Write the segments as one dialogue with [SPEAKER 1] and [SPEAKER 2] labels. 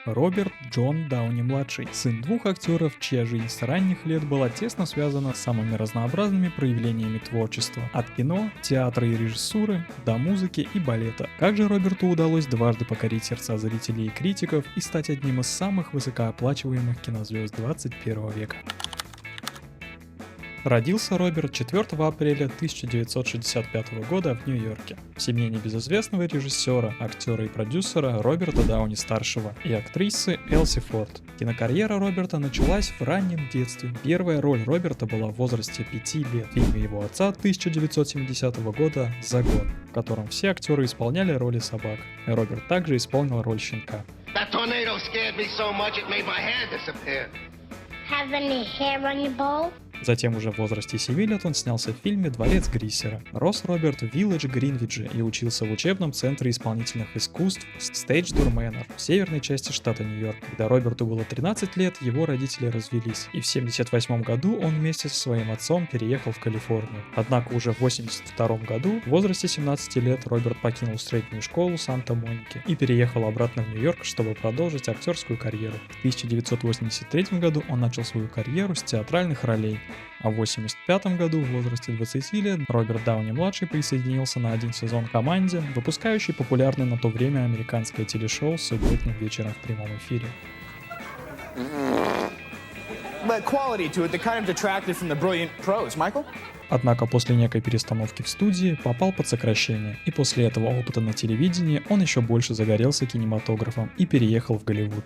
[SPEAKER 1] Роберт Джон Дауни-младший, сын двух актеров, чья жизнь с ранних лет была тесно связана с самыми разнообразными проявлениями творчества, от кино, театра и режиссуры до музыки и балета. Как же Роберту удалось дважды покорить сердца зрителей и критиков и стать одним из самых высокооплачиваемых кинозвезд 21 века? Родился Роберт 4 апреля 1965 года в Нью-Йорке, в семье небезызвестного режиссера, актера и продюсера Роберта Дауни-старшего и актрисы Элси Форд. Кинокарьера Роберта началась в раннем детстве. Первая роль Роберта была в возрасте 5 лет в фильме его отца 1970 года «Загон», в котором все актеры исполняли роли собак. Роберт также исполнил роль щенка.
[SPEAKER 2] That tornado scared me so much it made my hair disappear.
[SPEAKER 3] Have any hair on your balls?
[SPEAKER 1] Затем уже в возрасте 7 лет он снялся в фильме «Дворец Гриссера». Рос Роберт в Вилледж-Гринвидже и учился в учебном центре исполнительных искусств Stage Door Manor в северной части штата Нью-Йорк. Когда Роберту было 13 лет, его родители развелись, и в 1978 году он вместе со своим отцом переехал в Калифорнию. Однако уже в 1982 году, в возрасте 17 лет, Роберт покинул среднюю школу Санта-Моники и переехал обратно в Нью-Йорк, чтобы продолжить актерскую карьеру. В 1983 году он начал свою карьеру с театральных ролей. А в 1985 году, в возрасте 20 лет, Роберт Дауни-младший присоединился на один сезон к команде, выпускающей популярное на то время американское телешоу с субботним вечером в прямом эфире. Однако после некой перестановки в студии попал под сокращение, и после этого опыта на телевидении он еще больше загорелся кинематографом и переехал в Голливуд.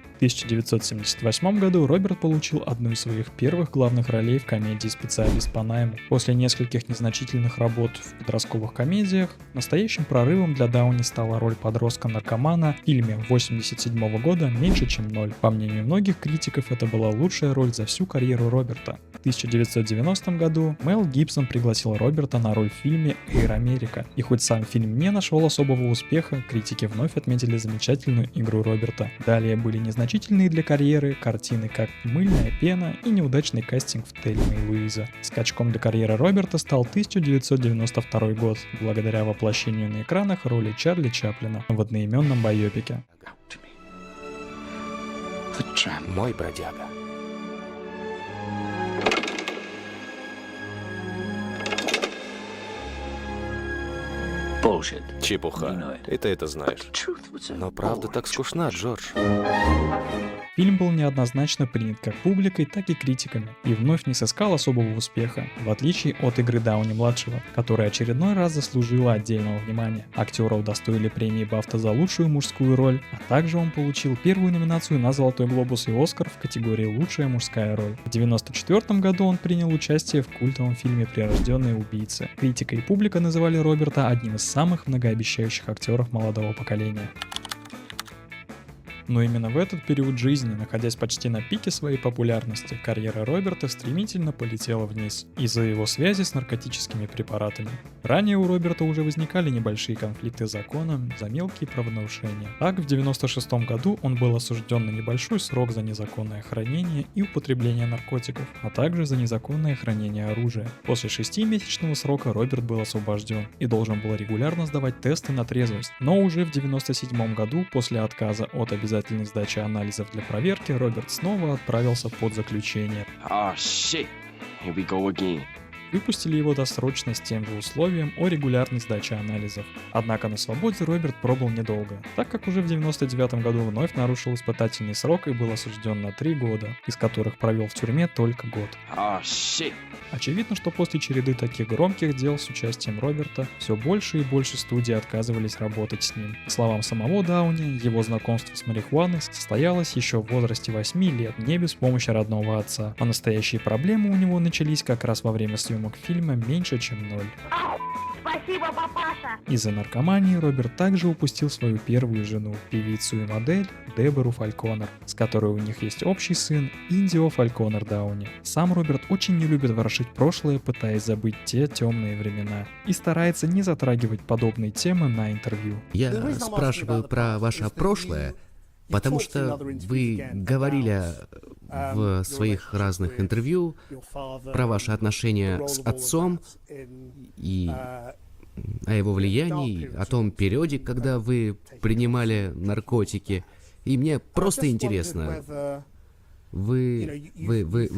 [SPEAKER 1] В 1978 году Роберт получил одну из своих первых главных ролей в комедии «Специалист по найму». После нескольких незначительных работ в подростковых комедиях, настоящим прорывом для Дауни стала роль подростка-наркомана в фильме 1987 года «Меньше чем ноль». По мнению многих критиков, это была лучшая роль за всю карьеру Роберта. В 1990 году Мел Гибсон пригласил Роберта на роль в фильме «Эйр Америка». И хоть сам фильм не нашел особого успеха, критики вновь отметили замечательную игру Роберта. Далее были незначительные для карьеры картины как «Мыльная пена» и неудачный кастинг в «Тельма и Луиза». Скачком для карьеры Роберта стал 1992 год, благодаря воплощению на экранах роли Чарли Чаплина в одноименном байопике.
[SPEAKER 4] Мой бродяга. Чепуха. И ты это знаешь. Но правда так скучна, Джордж.
[SPEAKER 1] Фильм был неоднозначно принят как публикой, так и критиками, и вновь не сыскал особого успеха, в отличие от игры Дауни-младшего, которая очередной раз заслужила отдельного внимания. Актера удостоили премии Бафта за лучшую мужскую роль, а также он получил первую номинацию на Золотой глобус и Оскар в категории «Лучшая мужская роль». В 1994 году он принял участие в культовом фильме «Прирожденные убийцы». Критика и публика называли Роберта одним из самых многообещающих актеров молодого поколения. Но именно в этот период жизни, находясь почти на пике своей популярности, карьера Роберта стремительно полетела вниз из-за его связи с наркотическими препаратами. Ранее у Роберта уже возникали небольшие конфликты с законом за мелкие правонарушения. Так, в 1996 году он был осужден на небольшой срок за незаконное хранение и употребление наркотиков, а также за незаконное хранение оружия. После 6-месячного срока Роберт был освобожден и должен был регулярно сдавать тесты на трезвость. Но уже в 1997 году, после отказа от обязательной сдачи анализов для проверки, Роберт снова отправился под заключение. Выпустили его досрочно с тем же условием о регулярной сдаче анализов. Однако на свободе Роберт пробыл недолго, так как уже в 1999 году вновь нарушил испытательный срок и был осужден на 3 года, из которых провел в тюрьме только год. Очевидно, что после череды таких громких дел с участием Роберта, все больше и больше студий отказывались работать с ним. По словам самого Дауни, его знакомство с марихуаной состоялось еще в возрасте 8 лет, не без помощи родного отца, а настоящие проблемы у него начались как раз во время съемок фильма «Меньше чем ноль».
[SPEAKER 3] Спасибо, папаша!
[SPEAKER 1] Из-за наркомании Роберт также упустил свою первую жену, певицу и модель Дебору Фальконер, с которой у них есть общий сын Индио Фальконер Дауни. Сам Роберт очень не любит ворошить прошлое, пытаясь забыть те темные времена, и старается не затрагивать подобные темы на интервью.
[SPEAKER 4] Я спрашиваю про ваше прошлое, потому что вы говорили в своих разных интервью про ваши отношения с отцом и о его влиянии, о том периоде, когда вы принимали наркотики. И мне просто интересно, вы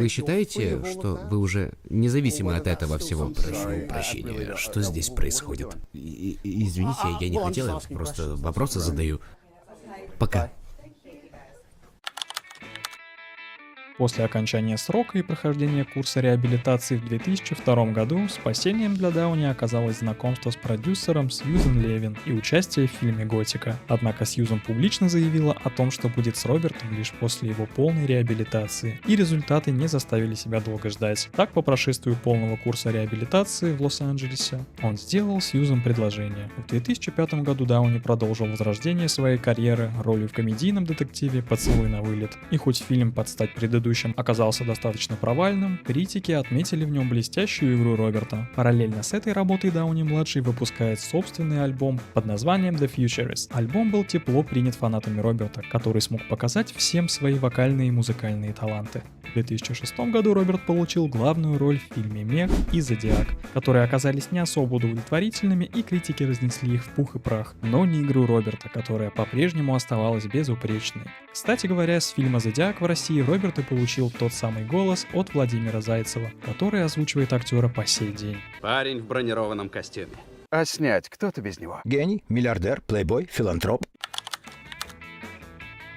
[SPEAKER 4] считаете, что вы уже независимы от этого всего?
[SPEAKER 5] Прошу прощения, что здесь происходит?
[SPEAKER 4] Извините, я не хотел, я просто вопросы задаю. Пока.
[SPEAKER 1] После окончания срока и прохождения курса реабилитации в 2002 году спасением для Дауни оказалось знакомство с продюсером Сьюзен Левин и участие в фильме «Готика». Однако Сьюзен публично заявила о том, что будет с Робертом лишь после его полной реабилитации, и результаты не заставили себя долго ждать. Так, по прошествию полного курса реабилитации в Лос-Анджелесе, он сделал Сьюзен предложение. В 2005 году Дауни продолжил возрождение своей карьеры ролью в комедийном детективе «Поцелуй на вылет». И хоть фильм под стать предыдущим оказался достаточно провальным, критики отметили в нем блестящую игру Роберта. Параллельно с этой работой Дауни-младший выпускает собственный альбом под названием The Futurist. Альбом был тепло принят фанатами Роберта, который смог показать всем свои вокальные и музыкальные таланты. В 2006 году Роберт получил главную роль в фильме «Мех» и «Зодиак», которые оказались не особо удовлетворительными, и критики разнесли их в пух и прах, но не игру Роберта, которая по-прежнему оставалась безупречной. Кстати говоря, с фильма «Зодиак» в России Роберт и получил тот самый голос от Владимира Зайцева, который озвучивает актера по сей день.
[SPEAKER 6] Парень в бронированном костюме.
[SPEAKER 5] А снять кто-то без него?
[SPEAKER 7] Гений, миллиардер, плейбой, филантроп.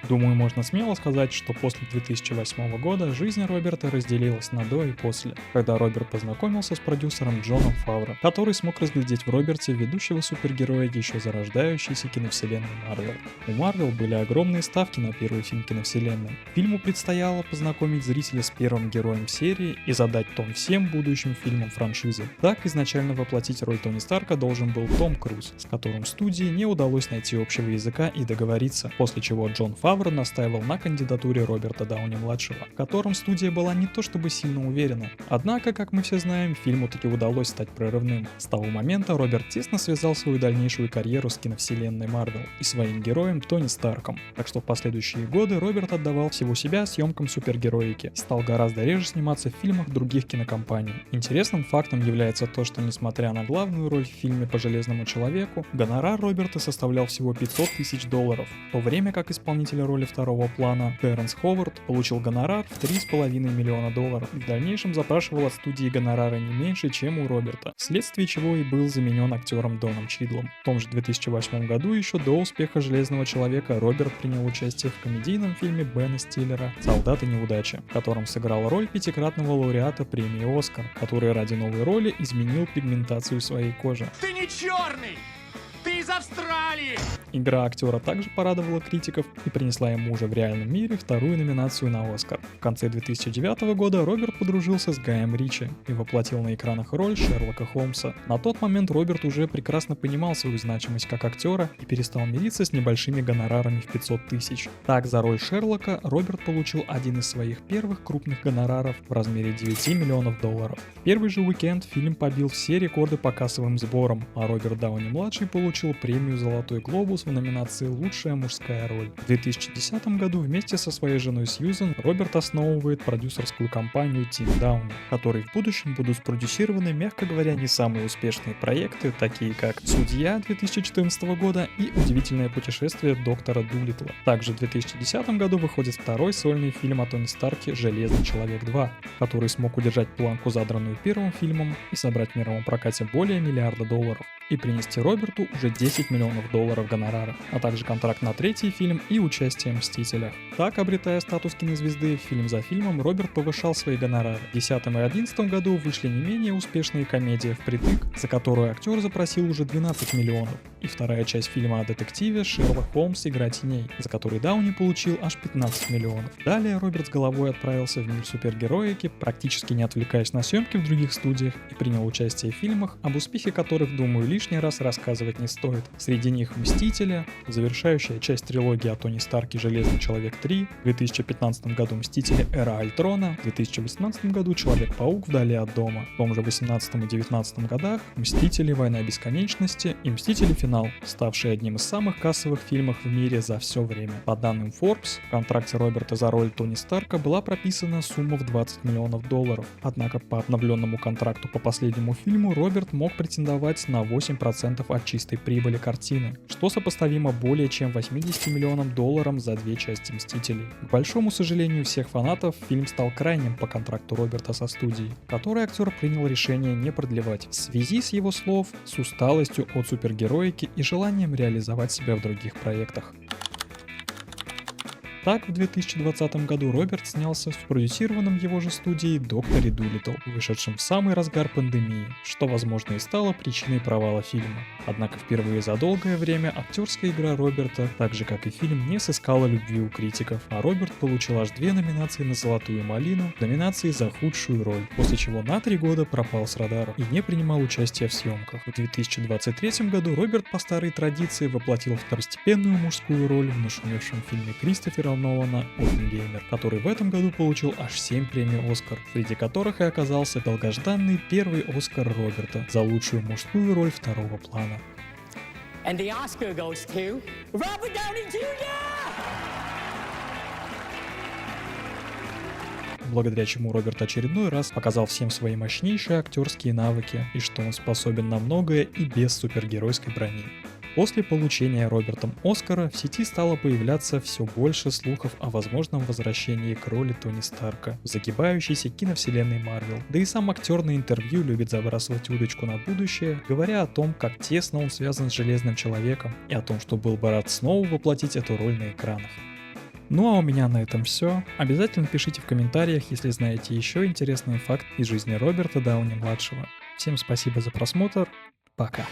[SPEAKER 1] Думаю, можно смело сказать, что после 2008 года жизнь Роберта разделилась на до и после, когда Роберт познакомился с продюсером Джоном Фавро, который смог разглядеть в Роберте ведущего супергероя еще зарождающейся киновселенной Марвел. У Марвел были огромные ставки на первый фильм киновселенной. Фильму предстояло познакомить зрителя с первым героем серии и задать тон всем будущим фильмам франшизы. Так изначально воплотить роль Тони Старка должен был Том Круз, с которым студии не удалось найти общего языка и договориться, после чего Джон Фавро настаивал на кандидатуре Роберта Дауни-младшего, в котором студия была не то чтобы сильно уверена. Однако, как мы все знаем, фильму таки удалось стать прорывным. С того момента Роберт тесно связал свою дальнейшую карьеру с киновселенной Марвел и своим героем Тони Старком. Так что в последующие годы Роберт отдавал всего себя съемкам супергероики и стал гораздо реже сниматься в фильмах других кинокомпаний. Интересным фактом является то, что несмотря на главную роль в фильме по Железному человеку, гонорар Роберта составлял всего $500 000, в то время как исполнитель роли второго плана Терренс Ховард получил гонорар в $3,5 миллиона и в дальнейшем запрашивал от студии гонорара не меньше, чем у Роберта, вследствие чего и был заменен актером Доном Чидлом. В том же 2008 году, еще до успеха Железного человека, Роберт принял участие в комедийном фильме Бена Стиллера «Солдаты неудачи», в котором сыграл роль пятикратного лауреата премии «Оскар», который ради новой роли изменил пигментацию своей кожи.
[SPEAKER 8] Ты не черный! Ты из Австралии!
[SPEAKER 1] Игра актера также порадовала критиков и принесла ему уже в реальном мире вторую номинацию на Оскар. В конце 2009 года Роберт подружился с Гаем Ричи и воплотил на экранах роль Шерлока Холмса. На тот момент Роберт уже прекрасно понимал свою значимость как актера и перестал мириться с небольшими гонорарами в $500 000. Так, за роль Шерлока Роберт получил один из своих первых крупных гонораров в размере $9 миллионов. В первый же уикенд фильм побил все рекорды по кассовым сборам, а Роберт Дауни-младший получил премию «Золотой глобус» в номинации «Лучшая мужская роль». В 2010 году вместе со своей женой Сьюзен Роберт основывает продюсерскую компанию Team Downey, в которой в будущем будут спродюсированы, мягко говоря, не самые успешные проекты, такие как «Судья» 2014 года и «Удивительное путешествие доктора Дулиттла». Также в 2010 году выходит второй сольный фильм о Тони Старке «Железный человек 2», который смог удержать планку, задранную первым фильмом, и собрать в мировом прокате более $1 миллиарда и принести Роберту уже $10 миллионов гонорара, а также контракт на третий фильм и участие в «Мстителях». Так, обретая статус кинозвезды фильм за фильмом, Роберт повышал свои гонорары. В 2010 и 2011 году вышли не менее успешные комедии «Впритык», за которую актер запросил уже $12 миллионов, и вторая часть фильма о детективе «Шерлок Холмс. Игра теней», за который Дауни получил аж $15 миллионов. Далее Роберт с головой отправился в мир супергероики, практически не отвлекаясь на съемки в других студиях, и принял участие в фильмах, об успехе которых, думаю, лишний раз рассказывать не стоит. Среди них «Мстители», завершающая часть трилогии о Тони Старке «Железный человек 3», в 2015 году «Мстители. Эра Альтрона», в 2018 году «Человек-паук. Вдали от дома», в том же 2018 и 2019 годах «Мстители. Война бесконечности» и «Мстители. Финал «Финал», ставший одним из самых кассовых фильмов в мире за все время. По данным Forbes, в контракте Роберта за роль Тони Старка была прописана сумма в $20 миллионов. Однако по обновленному контракту по последнему фильму Роберт мог претендовать на 8% от чистой прибыли картины, что сопоставимо более чем $80 миллионам за две части «Мстителей». К большому сожалению всех фанатов, фильм стал крайним по контракту Роберта со студией, который актер принял решение не продлевать в связи с его слов с усталостью от супергероики и желанием реализовать себя в других проектах. Так, в 2020 году Роберт снялся в спродюсированном его же студией «Докторе Дулиттл», вышедшем в самый разгар пандемии, что, возможно, и стало причиной провала фильма. Однако впервые за долгое время актерская игра Роберта, так же как и фильм, не сыскала любви у критиков, а Роберт получил аж 2 номинации на «Золотую малину», номинации за худшую роль, после чего на 3 года пропал с радаров и не принимал участия в съемках. В 2023 году Роберт по старой традиции воплотил второстепенную мужскую роль в нашумевшем фильме Кристофера Нолана «Оппенгеймер», который в этом году получил аж 7 премий «Оскар», среди которых и оказался долгожданный первый «Оскар» Роберта за лучшую мужскую роль второго плана.
[SPEAKER 8] And the Oscar goes to Robert Downey Jr.
[SPEAKER 1] Благодаря чему Роберт очередной раз показал всем свои мощнейшие актерские навыки и что он способен на многое и без супергеройской брони. После получения Робертом Оскара в сети стало появляться все больше слухов о возможном возвращении к роли Тони Старка в загибающейся киновселенной Марвел. Да и сам актер на интервью любит забрасывать удочку на будущее, говоря о том, как тесно он связан с Железным Человеком и о том, что был бы рад снова воплотить эту роль на экранах. Ну а у меня на этом все. Обязательно пишите в комментариях, если знаете еще интересный факт из жизни Роберта Дауни-младшего. Всем спасибо за просмотр. Пока.